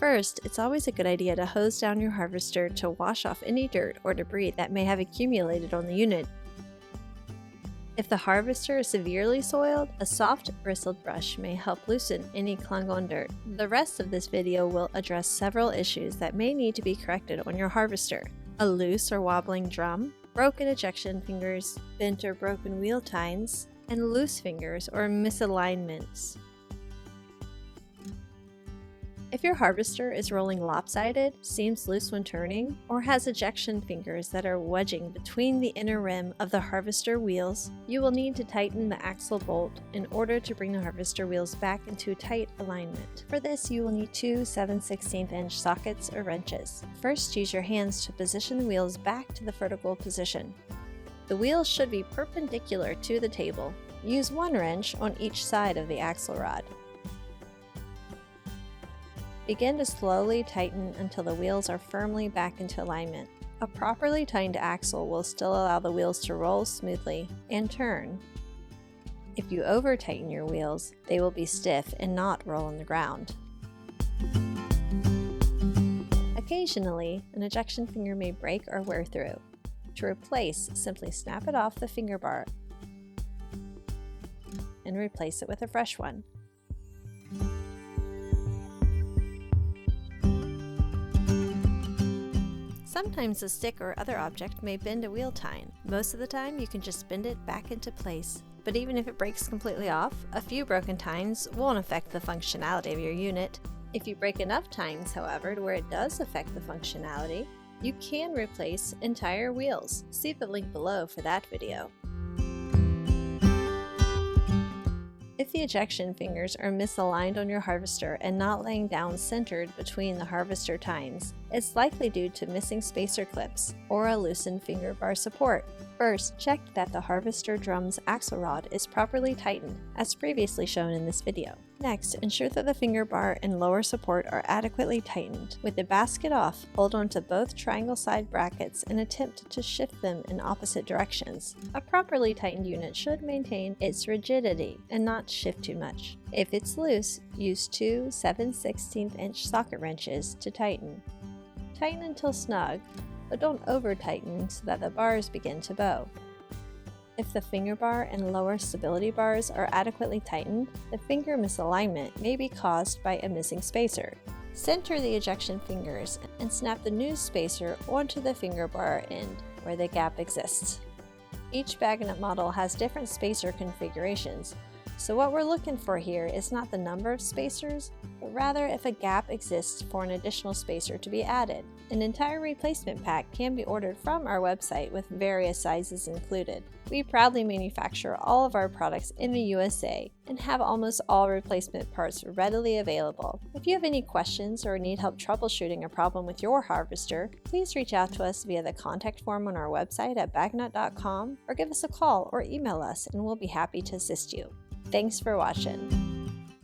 First, it's always a good idea to hose down your harvester to wash off any dirt or debris that may have accumulated on the unit. If the harvester is severely soiled, a soft, bristled brush may help loosen any clung-on dirt. The rest of this video will address several issues that may need to be corrected on your harvester: a loose or wobbling drum, broken ejection fingers, bent or broken wheel tines, and loose fingers or misalignments. If your harvester is rolling lopsided, seems loose when turning, or has ejection fingers that are wedging between the inner rim of the harvester wheels, you will need to tighten the axle bolt in order to bring the harvester wheels back into tight alignment. For this, you will need two 7/16" sockets or wrenches. First, use your hands to position the wheels back to the vertical position. The wheels should be perpendicular to the table. Use one wrench on each side of the axle rod. Begin to slowly tighten until the wheels are firmly back into alignment. A properly tightened axle will still allow the wheels to roll smoothly and turn. If you over-tighten your wheels, they will be stiff and not roll on the ground. Occasionally, an ejection finger may break or wear through. To replace, simply snap it off the finger bar and replace it with a fresh one. Sometimes a stick or other object may bend a wheel tine. Most of the time, you can just bend it back into place. But even if it breaks completely off, a few broken tines won't affect the functionality of your unit. If you break enough tines, however, to where it does affect the functionality, you can replace entire wheels. See the link below for that video. If the ejection fingers are misaligned on your harvester and not laying down centered between the harvester tines, it's likely due to missing spacer clips or a loosened finger bar support. First, check that the harvester drum's axle rod is properly tightened, as previously shown in this video. Next, ensure that the finger bar and lower support are adequately tightened. With the basket off, hold on to both triangle side brackets and attempt to shift them in opposite directions. A properly tightened unit should maintain its rigidity and not shift too much. If it's loose, use two 7/16" socket wrenches to tighten. Tighten until snug, but don't over-tighten so that the bars begin to bow. If the finger bar and lower stability bars are adequately tightened, the finger misalignment may be caused by a missing spacer. Center the ejection fingers and snap the new spacer onto the finger bar end where the gap exists. Each bag-nut model has different spacer configurations, so what we're looking for here is not the number of spacers, but rather if a gap exists for an additional spacer to be added. An entire replacement pack can be ordered from our website with various sizes included. We proudly manufacture all of our products in the USA and have almost all replacement parts readily available. If you have any questions or need help troubleshooting a problem with your harvester, please reach out to us via the contact form on our website at bagnut.com or give us a call or email us and we'll be happy to assist you. Thanks for watching.